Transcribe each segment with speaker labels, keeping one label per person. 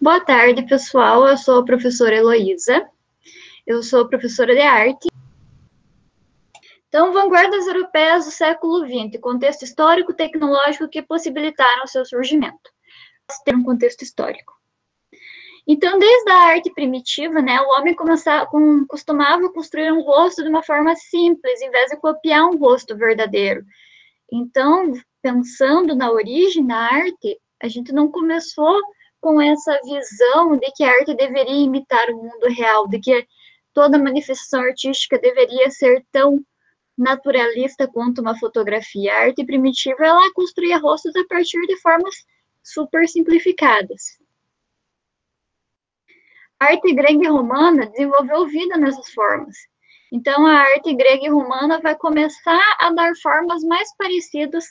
Speaker 1: Boa tarde, pessoal. Eu sou a professora Heloísa. Eu sou professora de arte. Então, vanguardas europeias do século XX, contexto histórico-tecnológico que possibilitaram o seu surgimento. Ter um contexto histórico. Então, desde a arte primitiva, né, o homem costumava construir um rosto de uma forma simples, em vez de copiar um rosto verdadeiro. Então, pensando na origem da arte, a gente não começou com essa visão de que a arte deveria imitar o mundo real, de que toda manifestação artística deveria ser tão naturalista quanto uma fotografia. A arte primitiva, ela construía rostos a partir de formas super simplificadas. A arte grega e romana desenvolveu vida nessas formas. Então, a arte grega e romana vai começar a dar formas mais parecidas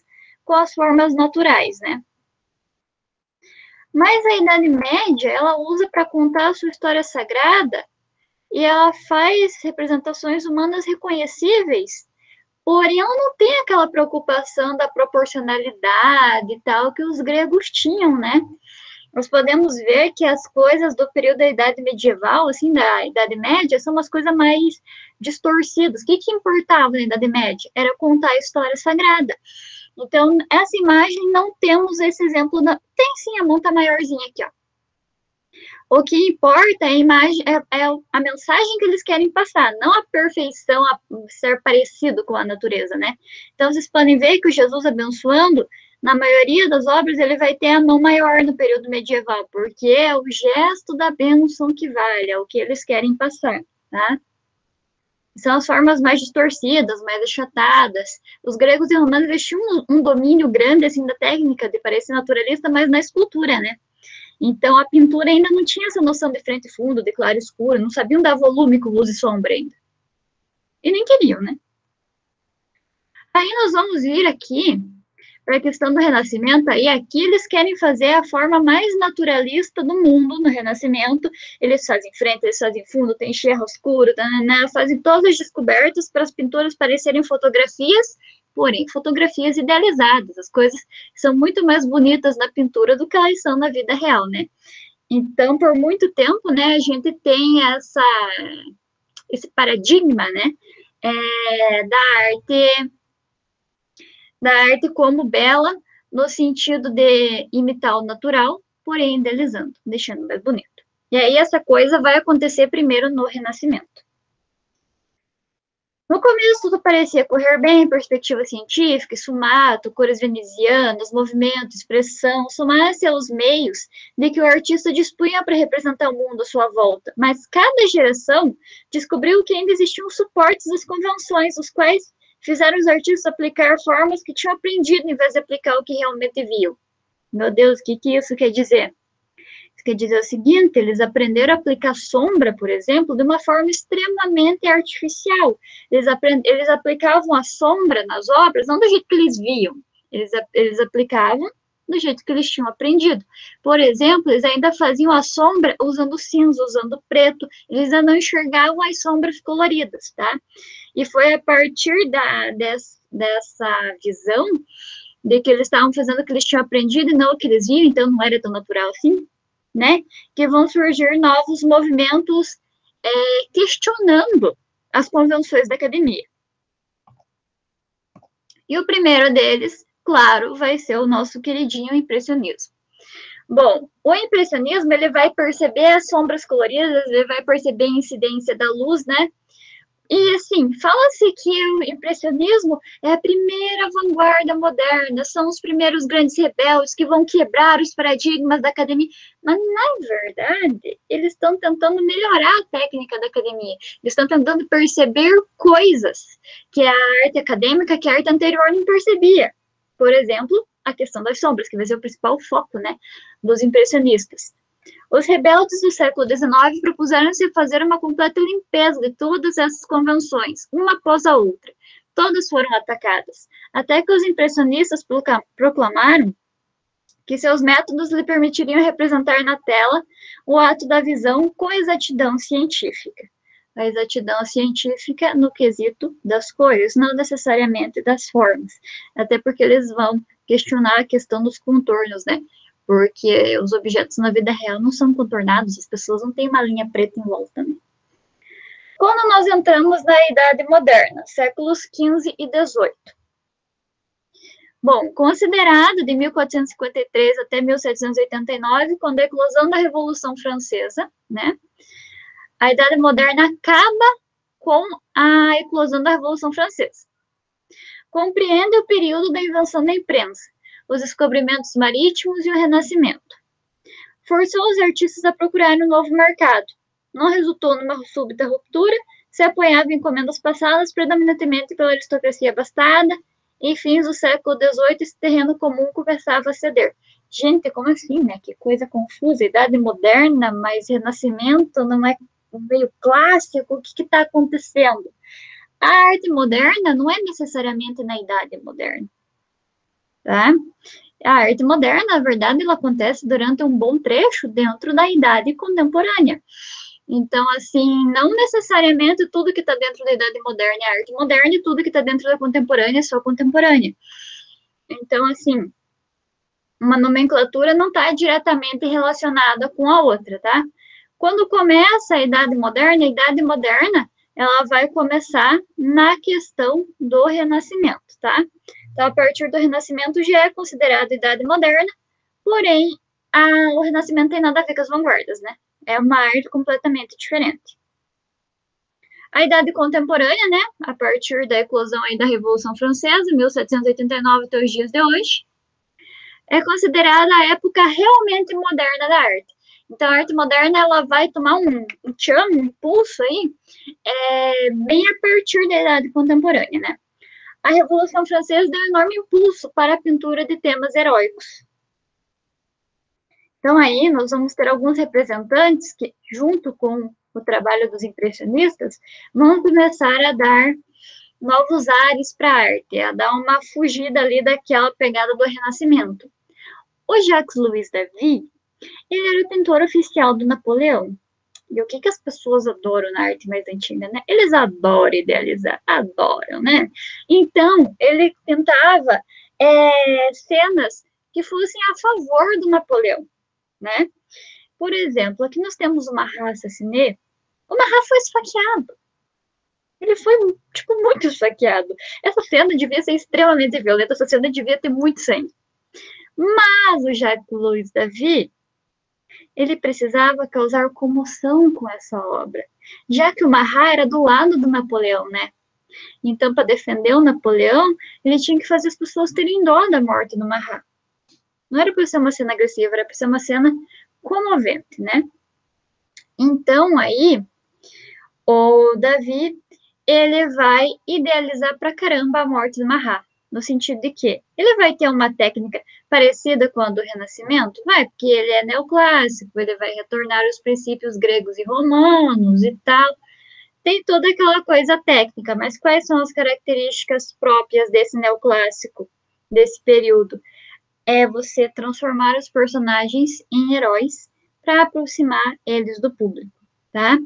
Speaker 1: com as formas naturais, né? Mas a Idade Média, ela usa para contar a sua história sagrada e ela faz representações humanas reconhecíveis, porém ela não tem aquela preocupação da proporcionalidade e tal que os gregos tinham, né? Nós podemos ver que as coisas do período da Idade Medieval, assim, da Idade Média, são umas coisas mais distorcidas. O que importava na Idade Média? Era contar a história sagrada. Então, essa imagem, não temos esse exemplo. Tem sim, a mão tá maiorzinha aqui, ó. O que importa é a imagem, é a mensagem que eles querem passar, não a perfeição, a ser parecido com a natureza, né? Então, vocês podem ver que o Jesus abençoando, na maioria das obras, ele vai ter a mão maior no período medieval, porque é o gesto da bênção que vale, é o que eles querem passar, tá? São as formas mais distorcidas, mais achatadas. Os gregos e romanos tinham um domínio grande, assim, da técnica de parecer naturalista, mas na escultura, né? Então, a pintura ainda não tinha essa noção de frente e fundo, de claro e escuro, não sabiam dar volume com luz e sombra ainda. E nem queriam, né? Aí nós vamos vir aqui para a questão do Renascimento, aí aqui eles querem fazer a forma mais naturalista do mundo no Renascimento, eles fazem frente, eles fazem fundo, tem chiaroscuro, fazem todas as descobertas para as pinturas parecerem fotografias, porém, fotografias idealizadas, as coisas são muito mais bonitas na pintura do que elas são na vida real, né? Então, por muito tempo, né, a gente tem esse paradigma, né, da arte como bela, no sentido de imitar o natural, porém idealizando, deixando mais bonito. E aí essa coisa vai acontecer primeiro no Renascimento. No começo tudo parecia correr bem, perspectiva científica, esfumato, cores venezianas, movimento, expressão, somasse aos meios de que o artista dispunha para representar o mundo à sua volta. Mas cada geração descobriu que ainda existiam suportes das convenções, os quais fizeram os artistas aplicar formas que tinham aprendido em vez de aplicar o que realmente viam. Meu Deus, o que isso quer dizer? Isso quer dizer o seguinte, eles aprenderam a aplicar sombra, por exemplo, de uma forma extremamente artificial. Eles aplicavam a sombra nas obras, não do jeito que eles viam, eles aplicavam do jeito que eles tinham aprendido. Por exemplo, eles ainda faziam a sombra usando cinza, usando preto, eles ainda não enxergavam as sombras coloridas, tá? E foi a partir dessa visão de que eles estavam fazendo o que eles tinham aprendido e não o que eles viam, então não era tão natural assim, né? Que vão surgir novos movimentos questionando as convenções da academia. E o primeiro deles, claro, vai ser o nosso queridinho impressionismo. Bom, o impressionismo, ele vai perceber as sombras coloridas, ele vai perceber a incidência da luz, né? E, assim, fala-se que o impressionismo é a primeira vanguarda moderna, são os primeiros grandes rebeldes que vão quebrar os paradigmas da academia. Mas, na verdade, eles estão tentando melhorar a técnica da academia. Eles estão tentando perceber coisas que a arte acadêmica, que a arte anterior não percebia. Por exemplo, a questão das sombras, que vai ser o principal foco, né, dos impressionistas. Os rebeldes do século XIX propuseram-se fazer uma completa limpeza de todas essas convenções, uma após a outra. Todas foram atacadas, até que os impressionistas proclamaram que seus métodos lhe permitiriam representar na tela o ato da visão com exatidão científica. A exatidão científica no quesito das cores, não necessariamente das formas, até porque eles vão questionar a questão dos contornos, né? porque os objetos na vida real não são contornados, as pessoas não têm uma linha preta em volta, né? Quando nós entramos na Idade Moderna, séculos XV e XVIII. Bom, considerado de 1453 até 1789, quando a eclosão da Revolução Francesa, né? A Idade Moderna acaba com a eclosão da Revolução Francesa. Compreende o período da invenção da imprensa, os descobrimentos marítimos e o Renascimento. Forçou os artistas a procurarem um novo mercado. Não resultou numa súbita ruptura, se apoiava em encomendas passadas predominantemente pela aristocracia abastada. Em fins do século XVIII, esse terreno comum começava a ceder. Gente, como assim, né? Que coisa confusa. Idade Moderna, mas Renascimento não é meio clássico? O que está acontecendo? A arte moderna não é necessariamente na Idade Moderna, tá? A arte moderna, na verdade, ela acontece durante um bom trecho dentro da Idade Contemporânea. Então, assim, não necessariamente tudo que está dentro da Idade Moderna é arte moderna e tudo que está dentro da contemporânea é só contemporânea. Então, assim, uma nomenclatura não está diretamente relacionada com a outra, tá? Quando começa a Idade Moderna, ela vai começar na questão do Renascimento, tá? Então, a partir do Renascimento já é considerado Idade Moderna, porém, o Renascimento tem nada a ver com as vanguardas, né? É uma arte completamente diferente. A Idade Contemporânea, né? A partir da eclosão aí da Revolução Francesa, 1789 até os dias de hoje, é considerada a época realmente moderna da arte. Então, a arte moderna, ela vai tomar um impulso aí, bem a partir da Idade Contemporânea, né? A Revolução Francesa deu um enorme impulso para a pintura de temas heróicos. Então, aí, nós vamos ter alguns representantes que, junto com o trabalho dos impressionistas, vão começar a dar novos ares para a arte, a dar uma fugida ali daquela pegada do Renascimento. O Jacques-Louis David, ele era o pintor oficial do Napoleão. E o que as pessoas adoram na arte mais antiga, né? Eles adoram idealizar, adoram, né? Então, ele pintava cenas que fossem a favor do Napoleão, né? Por exemplo, aqui nós temos o Marat assassiné. O Marat foi esfaqueado. Ele foi, muito esfaqueado. Essa cena devia ser extremamente violenta, essa cena devia ter muito sangue. Mas o Jacques-Louis David, ele precisava causar comoção com essa obra, já que o Marat era do lado do Napoleão, né? Então, para defender o Napoleão, ele tinha que fazer as pessoas terem dó da morte do Marat. Não era para ser uma cena agressiva, era para ser uma cena comovente, né? Então, aí, o David, ele vai idealizar pra caramba a morte do Marat, no sentido de que ele vai ter uma técnica parecida com a do Renascimento? Vai, porque ele é neoclássico, ele vai retornar aos princípios gregos e romanos e tal. Tem toda aquela coisa técnica, mas quais são as características próprias desse neoclássico, desse período? É você transformar os personagens em heróis para aproximar eles do público, tá?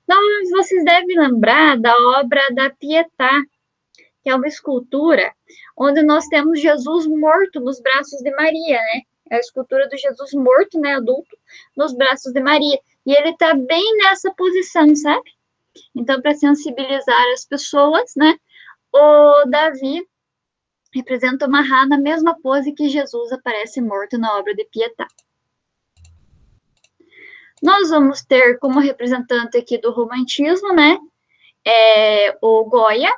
Speaker 1: Então, vocês devem lembrar da obra da Pietà, que é uma escultura onde nós temos Jesus morto nos braços de Maria, né? É a escultura do Jesus morto, né, adulto, nos braços de Maria. E ele está bem nessa posição, sabe? Então, para sensibilizar as pessoas, né, o Davi representa o Marat na mesma pose que Jesus aparece morto na obra de Pietà. Nós vamos ter como representante aqui do romantismo, né, o Goya.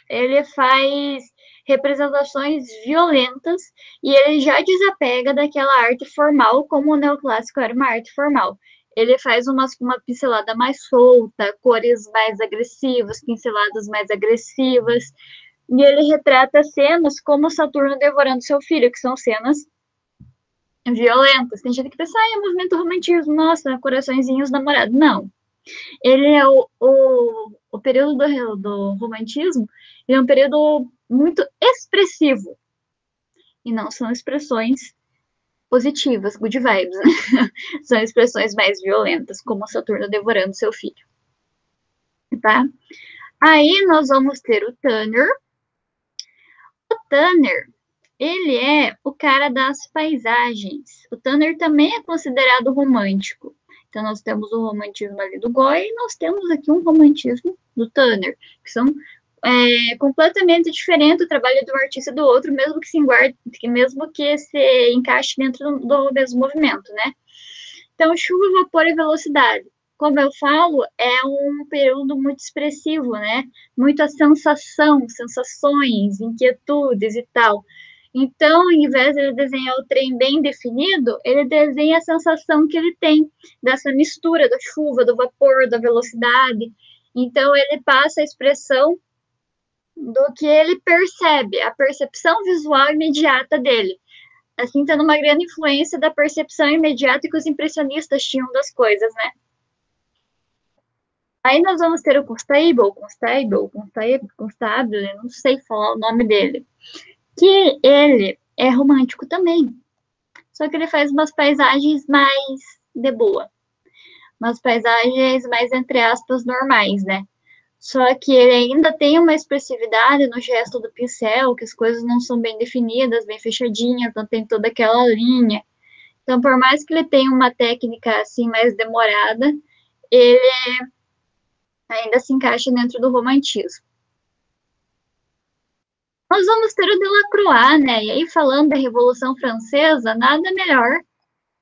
Speaker 1: Ele faz representações violentas e ele já desapega daquela arte formal, como o neoclássico era uma arte formal. Ele faz uma pincelada mais solta, cores mais agressivas, pinceladas mais agressivas, e ele retrata cenas como Saturno devorando seu filho, que são cenas violentas. Tem gente que pensa, é movimento romantismo, nossa, coraçõezinhos namorados. Não. Ele é o período do romantismo, ele é um período muito expressivo. E não são expressões positivas, good vibes, né? São expressões mais violentas, como Saturno devorando seu filho. Tá? Aí nós vamos ter o Turner. O Turner, Ele é o cara das paisagens. O Tanner também é considerado romântico. Então, nós temos o romantismo ali do Goya e nós temos aqui um romantismo do Tanner, que são completamente diferentes o trabalho de um artista e do outro, mesmo que se guarde, mesmo que se encaixe dentro do mesmo movimento, né? Então, chuva, vapor e velocidade. Como eu falo, é um período muito expressivo, né? Muita sensação, sensações, inquietudes e tal. Então, ao invés de ele desenhar o trem bem definido, ele desenha a sensação que ele tem dessa mistura da chuva, do vapor, da velocidade. Então, ele passa a expressão do que ele percebe, a percepção visual imediata dele. Assim, tendo uma grande influência da percepção imediata que os impressionistas tinham das coisas, né? Aí nós vamos ter o Constable, não sei falar o nome dele, que ele é romântico também, só que ele faz umas paisagens mais de boa, umas paisagens mais, entre aspas, normais, né? Só que ele ainda tem uma expressividade no gesto do pincel, que as coisas não são bem definidas, bem fechadinhas, não tem toda aquela linha. Então, por mais que ele tenha uma técnica assim mais demorada, ele ainda se encaixa dentro do romantismo. Nós vamos ter o Delacroix, né? E aí, falando da Revolução Francesa, nada melhor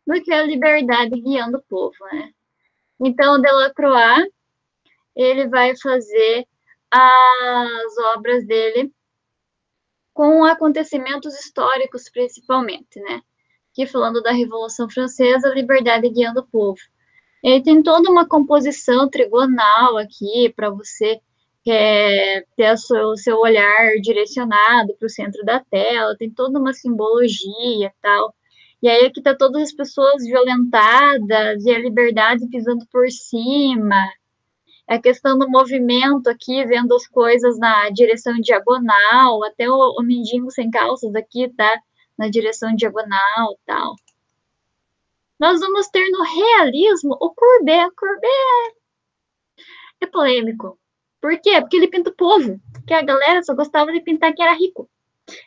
Speaker 1: do que a liberdade guiando o povo, né? Então, o Delacroix, ele vai fazer as obras dele com acontecimentos históricos, principalmente, né? Que falando da Revolução Francesa, a liberdade guiando o povo. Ele tem toda uma composição trigonal aqui para você ter o seu olhar direcionado para o centro da tela, tem toda uma simbologia e tal. E aí aqui tá todas as pessoas violentadas e a liberdade pisando por cima. A questão do movimento aqui, vendo as coisas na direção diagonal, até o mendigo sem calças aqui tá na direção diagonal e tal. Nós vamos ter no realismo o Courbet. Courbet é polêmico. Por quê? Porque ele pinta o povo, que a galera só gostava de pintar quem era rico.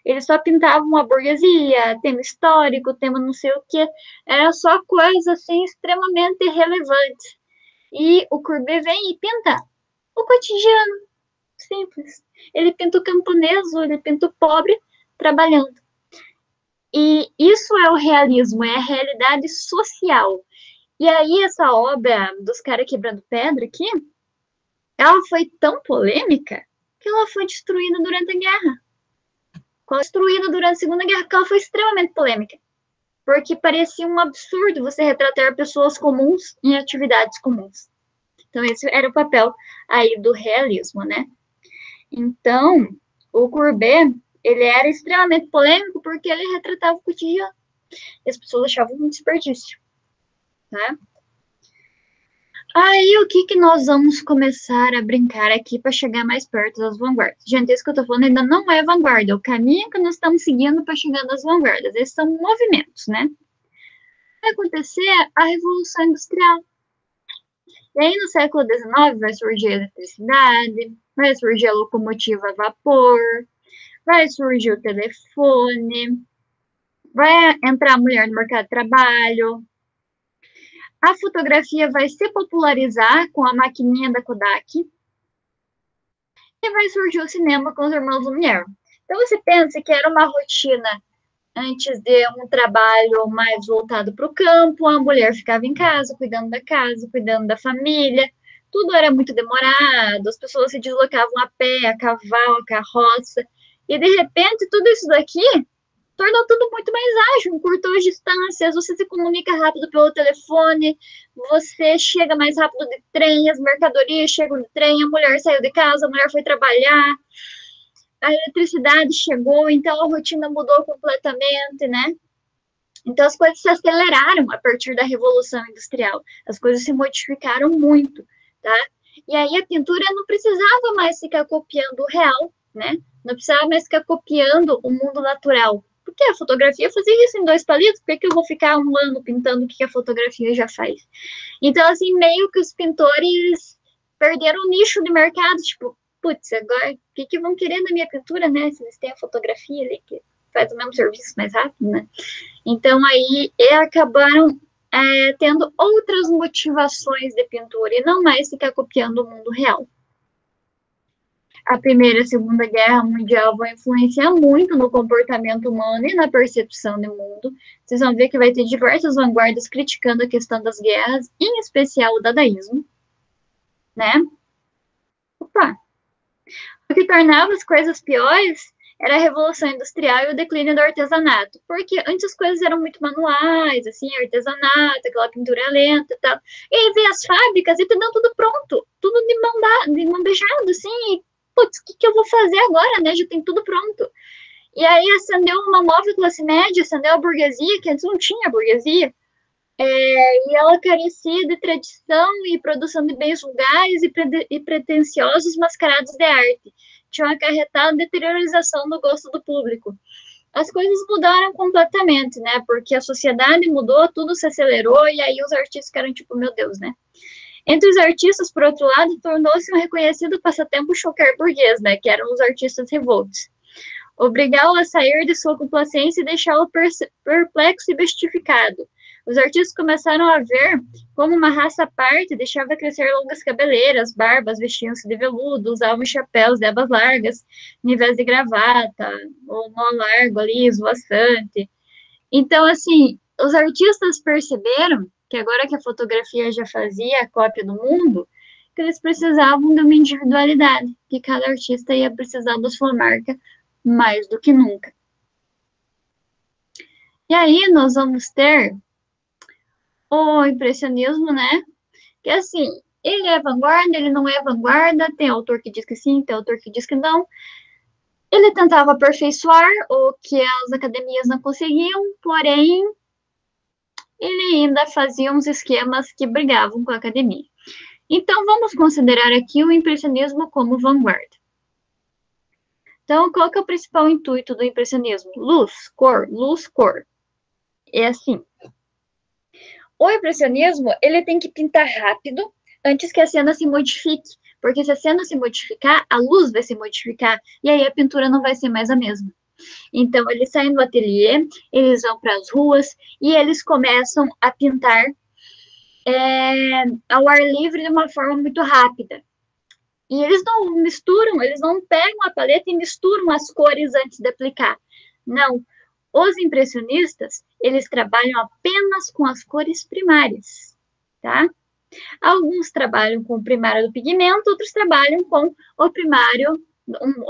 Speaker 1: Ele só pintava uma burguesia, tema histórico, tema não sei o quê. Era só coisa assim extremamente relevante. E o Courbet vem e pinta o cotidiano, simples. Ele pinta o camponês, ele pinta o pobre trabalhando. E isso é o realismo, é a realidade social. E aí, essa obra dos caras quebrando pedra aqui, ela foi tão polêmica que ela foi destruída durante a guerra. Construída durante a Segunda Guerra, porque ela foi extremamente polêmica. Porque parecia um absurdo você retratar pessoas comuns em atividades comuns. Então, esse era o papel aí do realismo, né? Então, o Courbet, ele era extremamente polêmico porque ele retratava o cotidiano. E as pessoas achavam um desperdício, né? Aí, o que nós vamos começar a brincar aqui para chegar mais perto das vanguardas? Gente, isso que eu tô falando ainda não é vanguarda, é o caminho que nós estamos seguindo para chegar nas vanguardas. Esses são movimentos, né? Vai acontecer a Revolução Industrial. E aí, no século XIX, vai surgir a eletricidade, vai surgir a locomotiva a vapor, vai surgir o telefone, vai entrar a mulher no mercado de trabalho, a fotografia vai se popularizar com a maquininha da Kodak, e vai surgir o cinema com os irmãos Lumière. Então, você pensa que era uma rotina antes de um trabalho mais voltado para o campo, a mulher ficava em casa, cuidando da família, tudo era muito demorado, as pessoas se deslocavam a pé, a cavalo, a carroça, e de repente tudo isso daqui tornou tudo muito mais ágil, encurtou as distâncias, você se comunica rápido pelo telefone, você chega mais rápido de trem, as mercadorias chegam de trem, a mulher saiu de casa, a mulher foi trabalhar, a eletricidade chegou, então a rotina mudou completamente, né? Então as coisas se aceleraram a partir da Revolução Industrial, as coisas se modificaram muito, tá? E aí a pintura não precisava mais ficar copiando o real, né? Não precisava mais ficar copiando o mundo natural. Porque a fotografia fazia isso em dois palitos, por que eu vou ficar um ano pintando o que a fotografia já faz? Então, assim, meio que os pintores perderam o nicho de mercado, tipo, putz, agora, o que vão querer na minha pintura, né? Se eles têm a fotografia ali. faz o mesmo serviço mais rápido, né? Então, aí, acabaram tendo outras motivações de pintura, e não mais ficar copiando o mundo real. A Primeira e a Segunda Guerra Mundial vão influenciar muito no comportamento humano e na percepção do mundo. Vocês vão ver que vai ter diversas vanguardas criticando a questão das guerras, em especial o dadaísmo, né? Opa! O que tornava as coisas piores era a Revolução Industrial e o declínio do artesanato, porque antes as coisas eram muito manuais, assim, artesanato, aquela pintura lenta e tal. E aí veio as fábricas e tudo pronto, tudo de mão beijada, assim, e, putz, o que eu vou fazer agora, né? Já tem tudo pronto. E aí acendeu uma nova classe média, acendeu a burguesia, que antes não tinha burguesia, e ela carecia de tradição e produção de bens vulgares e pretensiosos mascarados de arte. Tinham acarretado deteriorização do gosto do público. As coisas mudaram completamente, né? Porque a sociedade mudou, tudo se acelerou, e aí os artistas ficaram tipo, meu Deus, né? Entre os artistas, por outro lado, tornou-se um reconhecido passatempo chocar burguês, né? Que eram os artistas revoltos. Obrigá-lo a sair de sua complacência e deixá-lo perplexo e bestificado. Os artistas começaram a ver como uma raça à parte deixava crescer longas cabeleiras, barbas, vestiam-se de veludo, usavam chapéus de abas largas, em vez de gravata, ou nó largo ali, esvoaçante. Então, assim, os artistas perceberam que agora que a fotografia já fazia a cópia do mundo, que eles precisavam de uma individualidade, que cada artista ia precisar da sua marca mais do que nunca. E aí nós vamos ter o impressionismo, né? Que assim, ele é vanguarda, ele não é vanguarda, tem autor que diz que sim, tem autor que diz que não. Ele tentava aperfeiçoar o que as academias não conseguiam, porém, ele ainda fazia uns esquemas que brigavam com a academia. Então, vamos considerar aqui o impressionismo como vanguarda. Então, qual que é o principal intuito do impressionismo? Luz, cor, luz, cor. É assim. O impressionismo, ele tem que pintar rápido antes que a cena se modifique. Porque se a cena se modificar, a luz vai se modificar. E aí a pintura não vai ser mais a mesma. Então, eles saem do ateliê, eles vão para as ruas e eles começam a pintar ao ar livre de uma forma muito rápida. E eles não misturam, eles não pegam a paleta e misturam as cores antes de aplicar. Não. Os impressionistas, eles trabalham apenas com as cores primárias, tá? Alguns trabalham com o primário do pigmento, outros trabalham com o primário,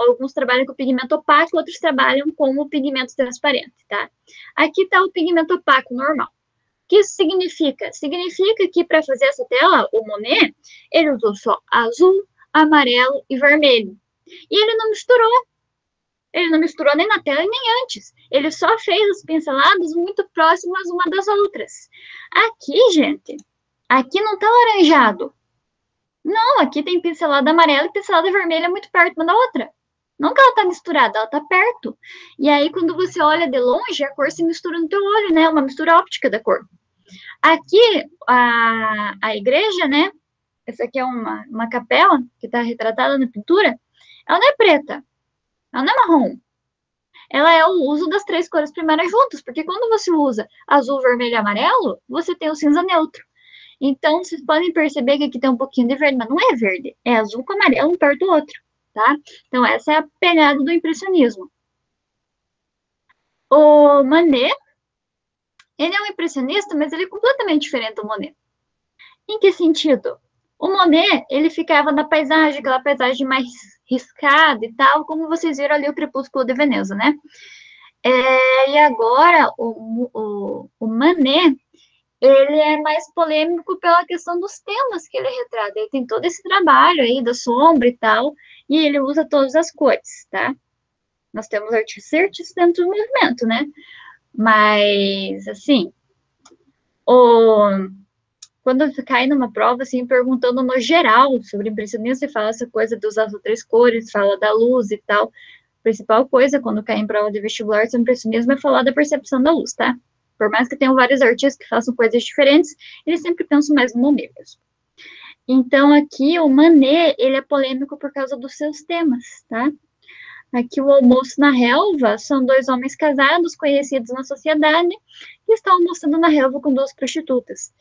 Speaker 1: alguns trabalham com o pigmento opaco, outros trabalham com o pigmento transparente, tá? Aqui está o pigmento opaco normal. O que isso significa? Significa que para fazer essa tela, o Monet, ele usou só azul, amarelo e vermelho. E ele não misturou. Ele não misturou nem na tela nem antes. Ele só fez as pinceladas muito próximas uma das outras. Aqui, gente, aqui não tá laranjado. Não, aqui tem pincelada amarela e pincelada vermelha muito perto uma da outra. Não que ela tá misturada, ela tá perto. E aí, quando você olha de longe, a cor se mistura no teu olho, né? Uma mistura óptica da cor. Aqui, a igreja, né? Essa aqui é uma capela que tá retratada na pintura. Ela não é preta. Ela não é marrom. Ela é o uso das três cores primárias juntas, porque quando você usa azul, vermelho e amarelo, você tem o cinza neutro. Então, vocês podem perceber que aqui tem um pouquinho de verde, mas não é verde, é azul com amarelo um perto do outro, tá? Então, essa é a pegada do impressionismo. O Manet, ele é um impressionista, mas ele é completamente diferente do Monet. Em que sentido? O Monet, ele ficava na paisagem, aquela paisagem mais riscada e tal, como vocês viram ali o Crepúsculo de Veneza, né? E agora, o Manet, ele é mais polêmico pela questão dos temas que ele retrata. Ele tem todo esse trabalho aí da sombra e tal, e ele usa todas as cores, tá? Nós temos artistas e artistas dentro do movimento, né? Mas, assim, quando você cai numa prova, assim, perguntando no geral sobre impressionismo, você fala essa coisa de usar as três cores, fala da luz e tal. A principal coisa, quando cai em prova de vestibular sobre impressionismo, é falar da percepção da luz, tá? Por mais que tenham vários artistas que façam coisas diferentes, eles sempre pensam mais no Monet mesmo. Então, aqui, o Manet, ele é polêmico por causa dos seus temas, tá? Aqui o almoço na relva são dois homens casados, conhecidos na sociedade, que estão almoçando na relva com duas prostitutas.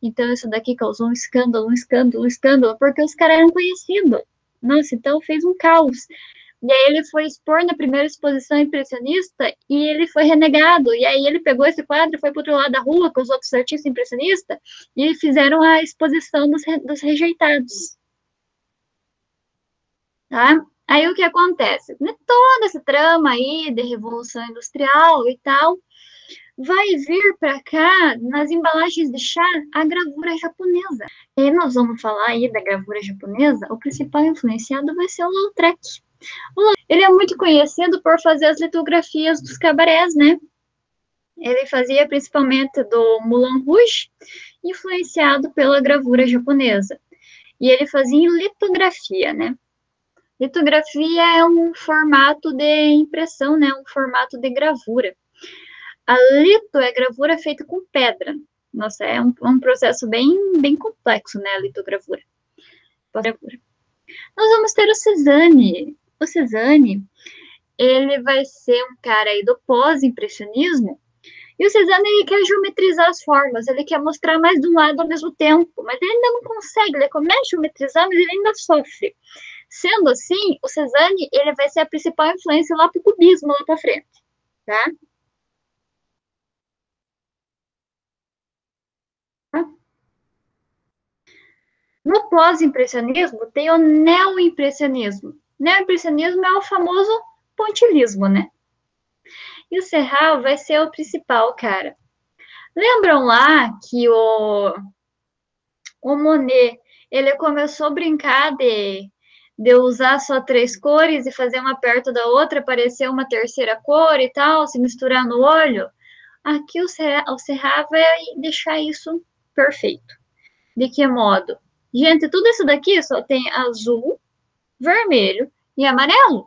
Speaker 1: Então, isso daqui causou um escândalo, um escândalo, um escândalo, porque os caras eram conhecidos. Nossa, então fez um caos. E aí ele foi expor na primeira exposição impressionista e ele foi renegado. E aí ele pegou esse quadro e foi para outro lado da rua com os outros artistas impressionistas e fizeram a exposição dos rejeitados. Tá? Aí o que acontece? Toda essa trama aí de Revolução Industrial e tal, vai vir para cá, nas embalagens de chá, a gravura japonesa. E aí nós vamos falar aí da gravura japonesa, o principal influenciado vai ser o Lautrec. Ele é muito conhecido por fazer as litografias dos cabarés, né? Ele fazia principalmente do Moulin Rouge, influenciado pela gravura japonesa. E ele fazia em litografia, né? Litografia é um formato de impressão, né? Um formato de gravura. A lito é gravura feita com pedra. Nossa, é um processo bem complexo, né? A litogravura. Nós vamos ter o Cézanne. O Cézanne, ele vai ser um cara aí do pós-impressionismo. E o Cézanne, ele quer geometrizar as formas. Ele quer mostrar mais de um lado ao mesmo tempo. Mas ele ainda não consegue. Ele começa a geometrizar, mas ele ainda sofre. Sendo assim, o Cézanne, ele vai ser a principal influência lá para o cubismo, lá para frente, tá? No pós-impressionismo, tem o neoimpressionismo. Neoimpressionismo é o famoso pontilhismo, né? E o Serral vai ser o principal, cara. Lembram lá que o Monet, ele começou a brincar de usar só três cores e fazer uma perto da outra, aparecer uma terceira cor e tal, se misturar no olho? Aqui o Serra vai deixar isso perfeito. De que modo? Gente, tudo isso daqui só tem azul, vermelho e amarelo.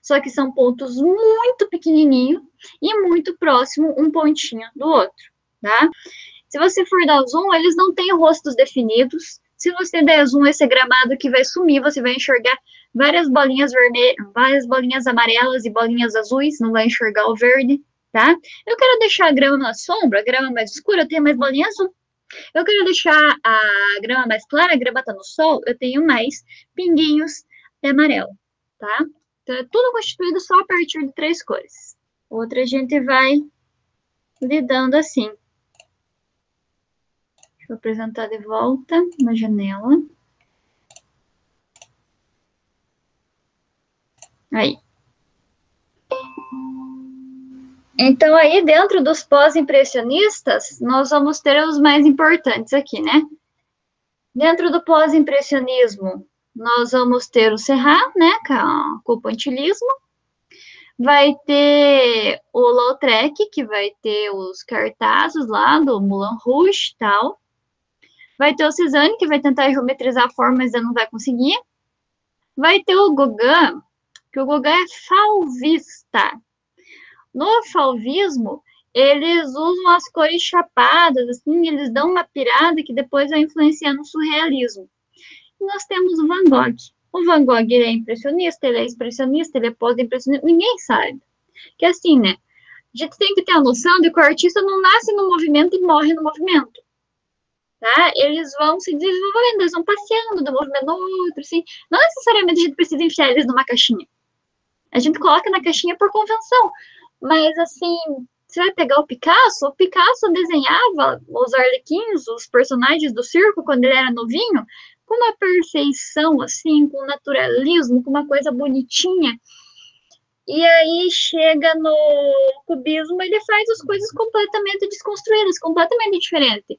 Speaker 1: Só que são pontos muito pequenininhos e muito próximo um pontinho do outro, tá? Se você for dar zoom, eles não têm rostos definidos. Se você der zoom, esse gramado que vai sumir, você vai enxergar várias bolinhas vermelhas, várias bolinhas amarelas e bolinhas azuis, não vai enxergar o verde, tá? Eu quero deixar a grama na sombra, a grama mais escura, eu tenho mais bolinha azul. Eu quero deixar a grama mais clara, a grama tá no sol, eu tenho mais pinguinhos de amarelo, tá? Então, é tudo constituído só a partir de três cores. Outra a gente vai lidando assim. Deixa eu apresentar de volta na janela. Aí. Então, aí, dentro dos pós-impressionistas, nós vamos ter os mais importantes aqui, né? Dentro do pós-impressionismo, nós vamos ter o Serrat, né, com o pontilhismo. Vai ter o Lautrec, que vai ter os cartazes lá do Moulin Rouge e tal. Vai ter o Cézanne, que vai tentar geometrizar a forma, mas não vai conseguir. Vai ter o Gauguin, que o Gauguin é fauvista. No fauvismo, eles usam as cores chapadas, assim, eles dão uma pirada que depois vai influenciar no surrealismo. E nós temos o Van Gogh. O Van Gogh, ele é impressionista, ele é expressionista, ele é pós-impressionista, ninguém sabe. Que assim, né? A gente tem que ter a noção de que o artista não nasce no movimento e morre no movimento. Tá? Eles vão se desenvolvendo, eles vão passeando de um movimento ao outro, assim. Não necessariamente a gente precisa enfiar eles numa caixinha. A gente coloca na caixinha por convenção. Mas, assim, você vai pegar o Picasso desenhava os arlequins, os personagens do circo, quando ele era novinho, com uma perfeição, assim, com naturalismo, com uma coisa bonitinha. E aí chega no cubismo, ele faz as coisas completamente desconstruídas, completamente diferente.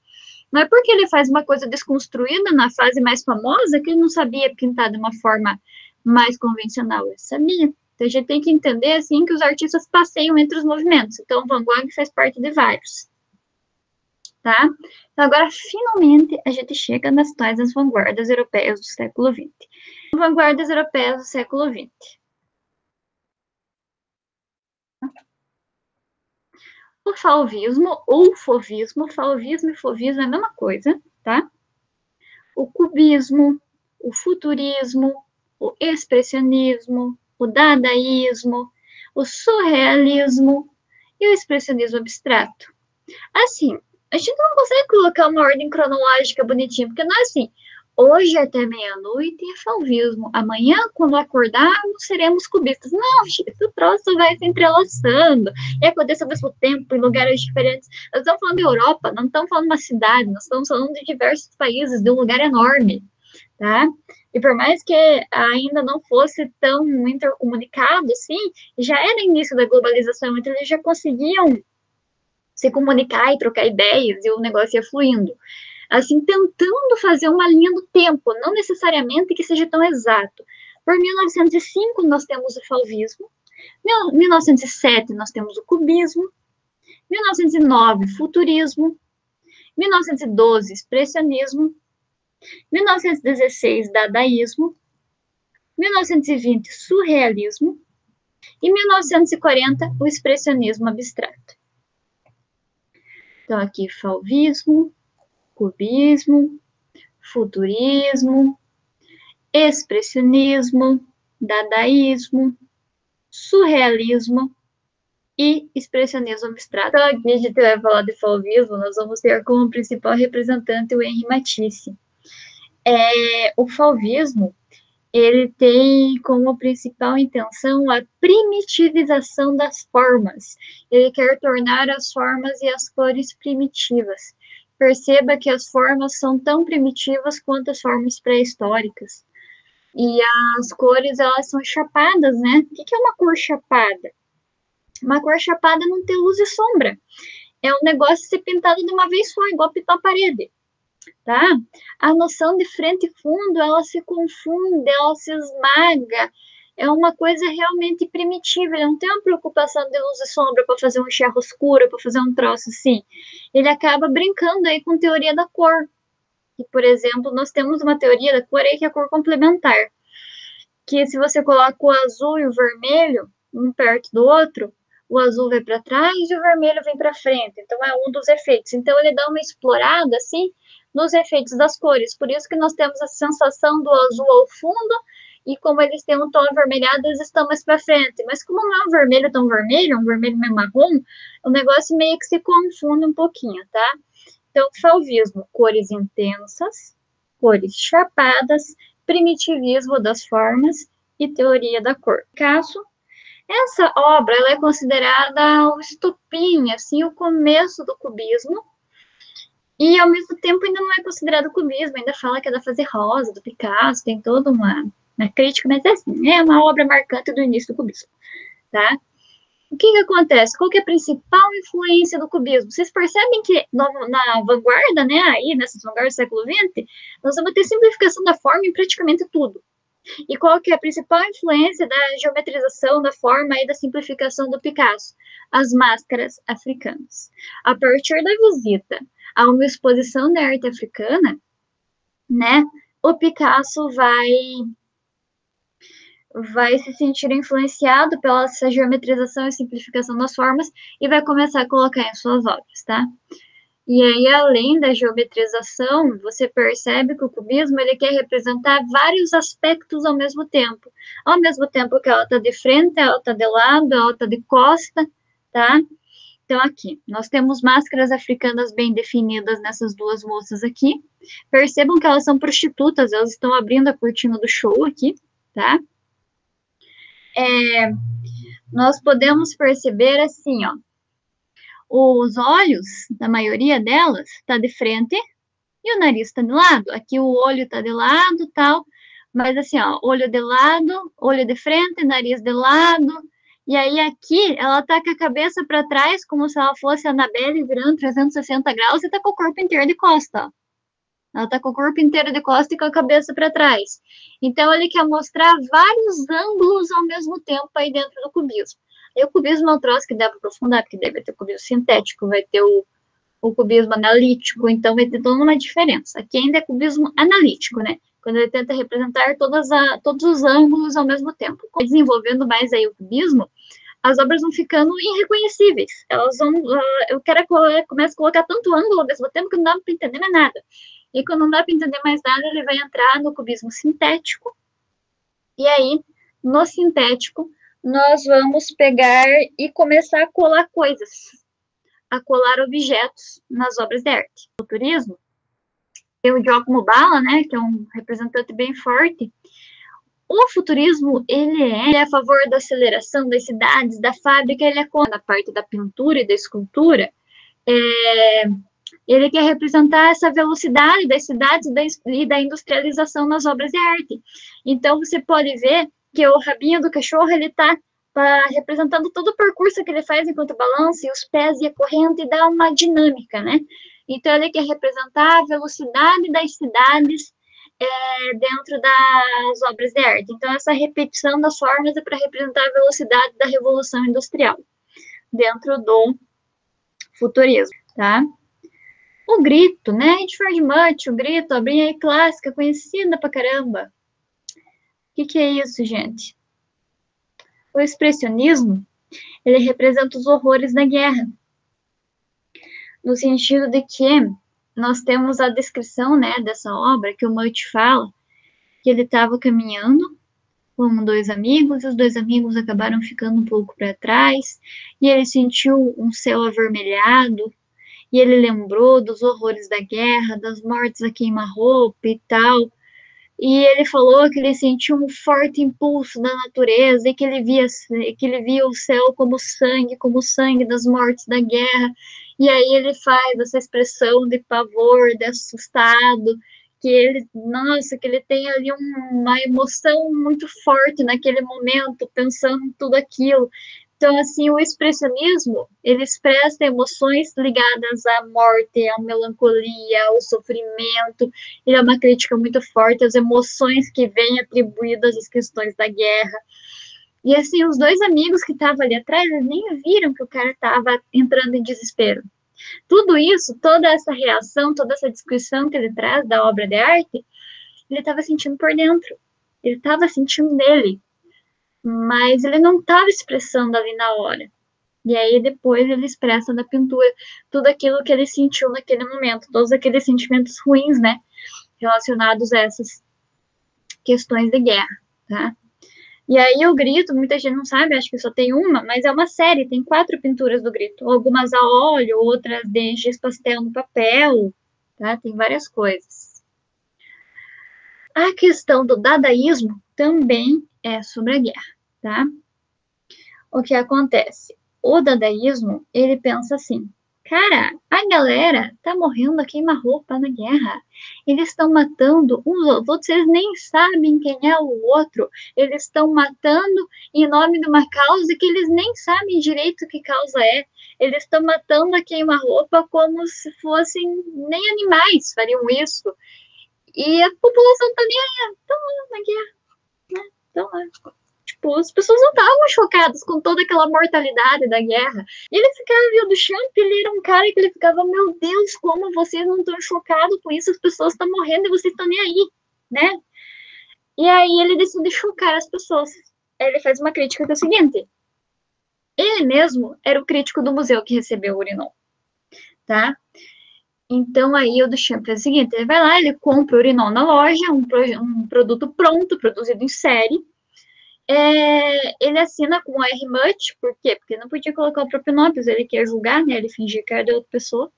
Speaker 1: Não é porque ele faz uma coisa desconstruída na fase mais famosa que ele não sabia pintar de uma forma mais convencional. Ele sabia. Então a gente tem que entender assim que os artistas passeiam entre os movimentos. Então Van Gogh faz parte de vários. Tá? Então agora finalmente a gente chega nas tais das vanguardas europeias do século XX. Vanguardas europeias do século XX. O fauvismo ou fauvismo e fauvismo é a mesma coisa, tá? O cubismo, o futurismo, o expressionismo, o dadaísmo, o surrealismo e o expressionismo abstrato. Assim, a gente não consegue colocar uma ordem cronológica bonitinha, porque não é assim, hoje até meia-noite é fauvismo, amanhã, quando acordarmos, seremos cubistas. Não, gente, o troço vai se entrelaçando, e acontece ao mesmo tempo, em lugares diferentes. Nós estamos falando de Europa, não estamos falando de uma cidade, nós estamos falando de diversos países, de um lugar enorme, tá? E por mais que ainda não fosse tão intercomunicado, assim, já era início da globalização, então eles já conseguiam se comunicar e trocar ideias, e o negócio ia fluindo. Assim, tentando fazer uma linha do tempo, não necessariamente que seja tão exato. Por 1905, nós temos o fauvismo, 1907, nós temos o cubismo, 1909, futurismo, 1912, expressionismo, 1916, dadaísmo, 1920, surrealismo, e 1940, o expressionismo abstrato. Então, aqui, fauvismo, cubismo, futurismo, expressionismo, dadaísmo, surrealismo e expressionismo abstrato. Então, aqui a gente vai falar de fauvismo, nós vamos ter como principal representante o Henri Matisse. O fauvismo, ele tem como principal intenção a primitivização das formas. Ele quer tornar as formas e as cores primitivas. Perceba que as formas são tão primitivas quanto as formas pré-históricas. E as cores, elas são chapadas, né? O que é uma cor chapada? Uma cor chapada não tem luz e sombra. É um negócio ser pintado de uma vez só, igual pintar a parede. Tá? A noção de frente e fundo, ela se confunde, ela se esmaga, é uma coisa realmente primitiva, ele não tem uma preocupação de luz e sombra para fazer um chiaroscuro, para fazer um troço assim, ele acaba brincando aí com teoria da cor, e, por exemplo, nós temos uma teoria da cor aí que é a cor complementar, que se você coloca o azul e o vermelho um perto do outro, o azul vai para trás e o vermelho vem para frente, então é um dos efeitos, então ele dá uma explorada assim, nos efeitos das cores. Por isso que nós temos a sensação do azul ao fundo e como eles têm um tom avermelhado, eles estão mais para frente. Mas como não é um vermelho tão vermelho, é um vermelho meio marrom, o negócio meio que se confunde um pouquinho, tá? Então, fauvismo, cores intensas, cores chapadas, primitivismo das formas e teoria da cor. Picasso, essa obra ela é considerada o estopim, assim, o começo do cubismo, e, ao mesmo tempo, ainda não é considerado cubismo, ainda fala que é da fase rosa, do Picasso, tem toda uma crítica, mas é assim, é uma obra marcante do início do cubismo, tá? O que acontece? Qual que é a principal influência do cubismo? Vocês percebem que na vanguarda, né, aí, nessas vanguardas do século XX, nós vamos ter simplificação da forma em praticamente tudo. E qual que é a principal influência da geometrização da forma e da simplificação do Picasso? As máscaras africanas. A partir da visita a uma exposição da arte africana, né, o Picasso vai se sentir influenciado pela essa geometrização e simplificação das formas e vai começar a colocar em suas obras, tá? E aí, além da geometrização, você percebe que o cubismo ele quer representar vários aspectos ao mesmo tempo. Ao mesmo tempo que ela está de frente, ela está de lado, ela está de costa, tá? Então, aqui, nós temos máscaras africanas bem definidas nessas duas moças aqui. Percebam que elas são prostitutas, elas estão abrindo a cortina do show aqui, tá? Nós podemos perceber assim, ó, os olhos da maioria delas tá de frente e o nariz tá de lado. Aqui o olho tá de lado, tal, mas assim, ó, olho de lado, olho de frente, nariz de lado. E aí aqui ela tá com a cabeça para trás, como se ela fosse a Annabelle virando 360 graus e tá com o corpo inteiro de costa, ó. Ela tá com o corpo inteiro de costa e com a cabeça para trás. Então, ele quer mostrar vários ângulos ao mesmo tempo aí dentro do cubismo. E o cubismo é um troço que dá para aprofundar, porque daí vai ter o cubismo sintético, vai ter o cubismo analítico, então vai ter toda uma diferença. Aqui ainda é cubismo analítico, né? Quando ele tenta representar todos os ângulos ao mesmo tempo. Desenvolvendo mais aí o cubismo, as obras vão ficando irreconhecíveis. Elas vão, eu quero começa a colocar tanto ângulo ao mesmo tempo que não dá para entender mais nada. E quando não dá para entender mais nada, ele vai entrar no cubismo sintético. E aí, no sintético, nós vamos pegar e começar a colar coisas, a colar objetos nas obras de arte. O futurismo, tem o Giacomo Balla, né, que é um representante bem forte. O futurismo, ele é a favor da aceleração das cidades, da fábrica, ele é contra a parte da pintura e da escultura. Ele quer representar essa velocidade das cidades e da industrialização nas obras de arte. Então, você pode ver que o rabinho do cachorro, ele está representando todo o percurso que ele faz enquanto balança, e os pés e a corrente, e dá uma dinâmica, né? Então, ele quer representar a velocidade das cidades dentro das obras de arte. Então, essa repetição das formas é para representar a velocidade da revolução industrial dentro do futurismo, tá? O grito, né? Edvard Munch, o grito, obrinha aí clássica, conhecida pra caramba. O que é isso, gente? O expressionismo, ele representa os horrores da guerra. No sentido de que nós temos a descrição, né, dessa obra, que o Munch fala, que ele estava caminhando com dois amigos, e os dois amigos acabaram ficando um pouco para trás, e ele sentiu um céu avermelhado, e ele lembrou dos horrores da guerra, das mortes a queima-roupa e tal. E ele falou que ele sentiu um forte impulso da natureza e que ele via o céu como o sangue das mortes da guerra. E aí ele faz essa expressão de pavor, de assustado, que ele, nossa, que ele tem ali uma emoção muito forte naquele momento, pensando em tudo aquilo. Então, assim, o expressionismo, ele expressa emoções ligadas à morte, à melancolia, ao sofrimento. Ele é uma crítica muito forte às emoções que vêm atribuídas às questões da guerra. E, assim, os dois amigos que estavam ali atrás, eles nem viram que o cara estava entrando em desespero. Tudo isso, toda essa reação, toda essa descrição que ele traz da obra de arte, ele estava sentindo por dentro. Ele estava sentindo nele. Mas ele não estava expressando ali na hora. E aí depois ele expressa na pintura tudo aquilo que ele sentiu naquele momento, todos aqueles sentimentos ruins, né, relacionados a essas questões de guerra, tá? E aí o grito, muita gente não sabe, acho que só tem uma, mas é uma série, tem 4 pinturas do grito, algumas a óleo, outras de giz pastel no papel, tá? Tem várias coisas. A questão do dadaísmo também é sobre a guerra, tá? O que acontece? O dadaísmo, ele pensa assim, cara, a galera tá morrendo a queima-roupa na guerra. Eles estão matando uns aos outros, eles nem sabem quem é o outro. Eles estão matando em nome de uma causa que eles nem sabem direito que causa é. Eles estão matando a queima-roupa como se fossem nem animais fariam isso. E a população tá nem aí, estão lá na guerra, né? Estão lá. Tipo, as pessoas não estavam chocadas com toda aquela mortalidade da guerra. E ele ficava, viu, do Champ, ele era um cara que ele ficava, meu Deus, como vocês não estão chocados com isso? As pessoas estão morrendo e vocês estão nem aí, né? E aí ele decide chocar as pessoas. Aí ele faz uma crítica que é o seguinte, ele mesmo era o crítico do museu que recebeu o urinol, tá? Então aí o Duchamp faz o seguinte, ele vai lá, ele compra o urinol na loja, um produto pronto, produzido em série, ele assina com o R. Much, por quê? Porque não podia colocar o próprio nome, ele quer julgar, né? Ele fingia que era de outra pessoa.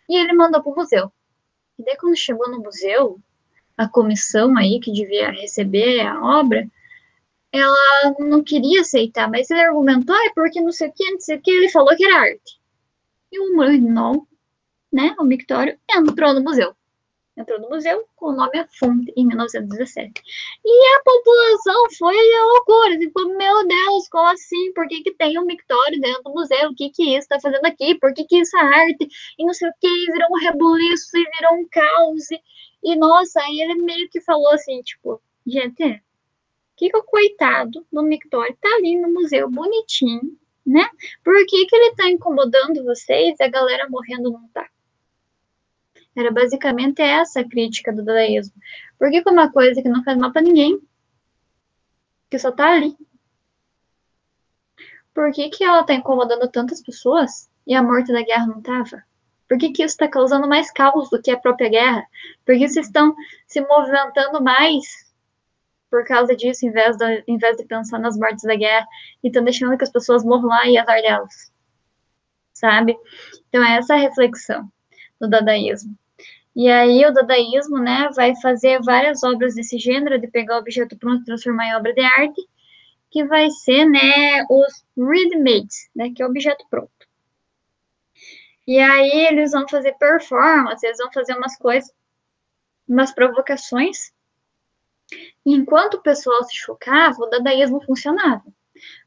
Speaker 1: E ele mandou pro museu. E daí, quando chegou no museu, a comissão aí, que devia receber a obra, ela não queria aceitar, mas ele argumentou, porque não sei o que, ele falou que era arte. E o Murnau, né, o Mictório, entrou no museu. Entrou no museu com o nome A Fonte, em 1917. E a população foi a loucura. Tipo, meu Deus, como assim? Por que tem um mictório dentro do museu? O que isso está fazendo aqui? Por que isso é arte? E não sei o que, virou um rebuliço e virou um caos. E nossa, aí ele meio que falou assim, tipo, gente, que o coitado do mictório tá ali no museu bonitinho, né? Por que ele tá incomodando vocês e a galera morrendo não tá? Era basicamente essa a crítica do dadaísmo. Por que uma coisa que não faz mal para ninguém, que só tá ali, por que ela tá incomodando tantas pessoas e a morte da guerra não tava? Por que isso está causando mais caos do que a própria guerra? Por que vocês estão se movimentando mais por causa disso, em vez de pensar nas mortes da guerra, e estão deixando que as pessoas morram lá e azar delas, sabe? Então, é essa a reflexão do dadaísmo. E aí, o dadaísmo, né, vai fazer várias obras desse gênero, de pegar o objeto pronto e transformar em obra de arte, que vai ser, né, os ready-mades, né, que é o objeto pronto. E aí, eles vão fazer performance, eles vão fazer umas coisas, umas provocações. E enquanto o pessoal se chocava, o dadaísmo funcionava.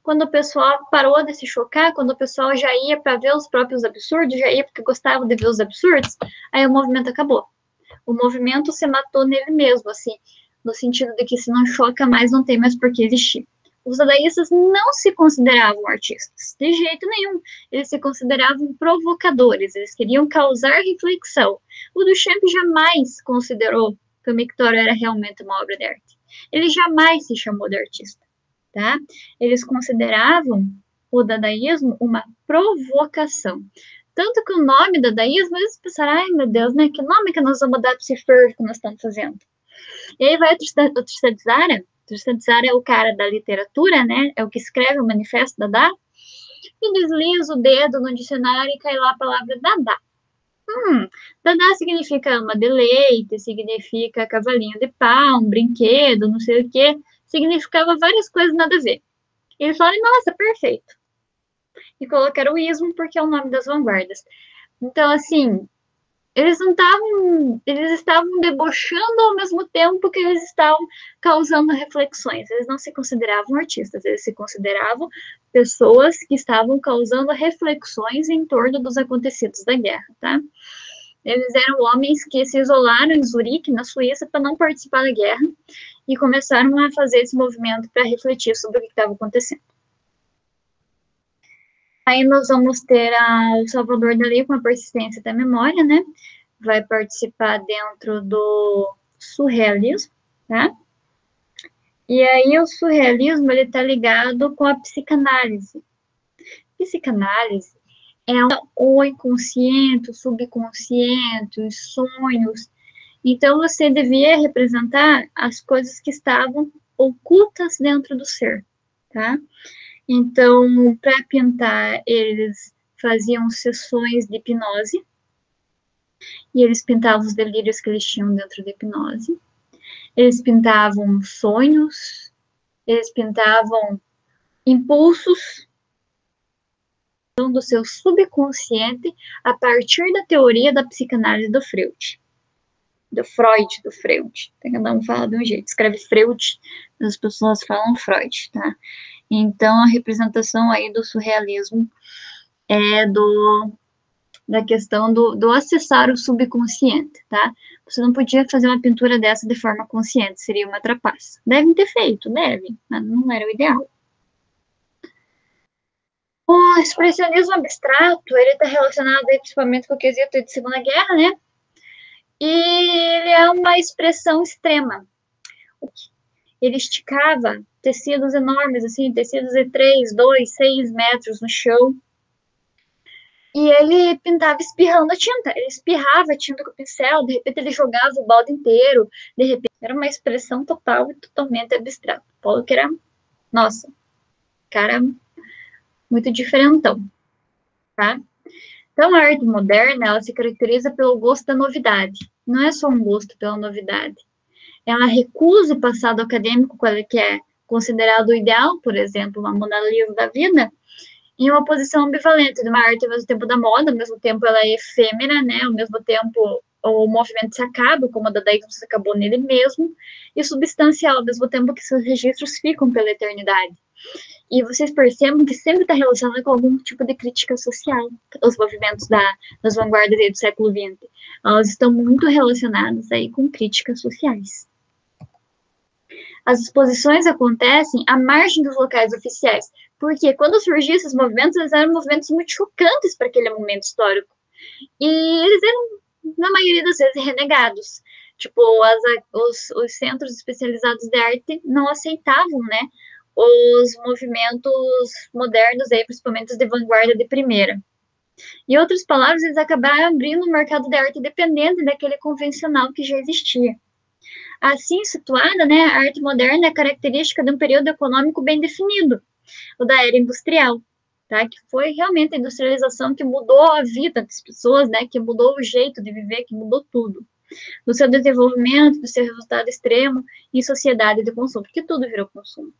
Speaker 1: Quando o pessoal parou de se chocar, quando o pessoal já ia para ver os próprios absurdos, já ia porque gostava de ver os absurdos, aí o movimento acabou. O movimento se matou nele mesmo, assim, no sentido de que se não choca mais, não tem mais por que existir. Os dadaístas não se consideravam artistas, de jeito nenhum. Eles se consideravam provocadores, eles queriam causar reflexão. O Duchamp jamais considerou que o Mictório era realmente uma obra de arte. Ele jamais se chamou de artista, tá? Eles consideravam o dadaísmo uma provocação. Tanto que o nome dadaísmo, eles pensaram, ai meu Deus, né? Que nome que nós vamos dar para esse fervo que nós estamos fazendo? E aí vai o Tristan Tzara. Tristan Tzara é o cara da literatura, né? É o que escreve o manifesto Dada. E desliza o dedo no dicionário e cai lá a palavra Dada. Dada significa uma deleite, significa cavalinho de pau, um brinquedo, não sei o quê. Significava várias coisas nada a ver. E eles falaram, nossa, perfeito. E colocaram o ismo porque é o nome das vanguardas. Então, assim, eles estavam debochando ao mesmo tempo que eles estavam causando reflexões. Eles não se consideravam artistas, eles se consideravam pessoas que estavam causando reflexões em torno dos acontecidos da guerra, tá? Eles eram homens que se isolaram em Zurique, na Suíça, para não participar da guerra e começaram a fazer esse movimento para refletir sobre o que estava acontecendo. Aí nós vamos ter o Salvador Dalí com a persistência da memória, né? Vai participar dentro do surrealismo, tá? E aí o surrealismo, ele tá ligado com a psicanálise. Psicanálise é o inconsciente, o subconsciente, os sonhos. Então, você devia representar as coisas que estavam ocultas dentro do ser, tá? Então, para pintar, eles faziam sessões de hipnose, e eles pintavam os delírios que eles tinham dentro da hipnose. Eles pintavam sonhos, eles pintavam impulsos do seu subconsciente a partir da teoria da psicanálise do Freud. Do Freud. Cada um fala de um jeito. Escreve Freud, as pessoas falam Freud, tá? Então, a representação aí do surrealismo é da questão do acessar o subconsciente, tá? Você não podia fazer uma pintura dessa de forma consciente, seria uma trapaça. Devem ter feito, mas não era o ideal. O expressionismo abstrato, ele está relacionado aí, principalmente com o quesito de Segunda Guerra, né? E ele é uma expressão extrema. Ele esticava tecidos enormes, assim, tecidos de 3, 2, 6 metros no chão. E ele pintava espirrando a tinta. Ele espirrava a tinta com o pincel, de repente ele jogava o balde inteiro, de repente era uma expressão total e totalmente abstrata. Paulo que era, nossa, cara muito diferentão, tá? Então, a arte moderna, ela se caracteriza pelo gosto da novidade. Não é só um gosto pela novidade. Ela recusa o passado acadêmico, que é considerado o ideal, por exemplo, uma Mona Lisa da vida, em uma posição ambivalente de uma arte ao mesmo tempo da moda, ao mesmo tempo ela é efêmera, né? Ao mesmo tempo o movimento se acaba, como a dadaísmo se acabou nele mesmo, e substancial, ao mesmo tempo que seus registros ficam pela eternidade. E vocês percebem que sempre está relacionado com algum tipo de crítica social. Os movimentos das vanguardas do século XX, elas estão muito relacionadas aí com críticas sociais. As exposições acontecem à margem dos locais oficiais, porque quando surgiam esses movimentos, eles eram movimentos muito chocantes para aquele momento histórico. E eles eram, na maioria das vezes, renegados. Tipo, os centros especializados de arte não aceitavam, né, os movimentos modernos, aí, principalmente os de vanguarda de primeira. Em outras palavras, eles acabaram abrindo um mercado de arte dependente daquele convencional que já existia. Assim situada, né, a arte moderna é característica de um período econômico bem definido, o da era industrial, tá? Que foi realmente a industrialização que mudou a vida das pessoas, né? Que mudou o jeito de viver, que mudou tudo. Do seu desenvolvimento, do seu resultado extremo em sociedade de consumo, porque tudo virou consumo.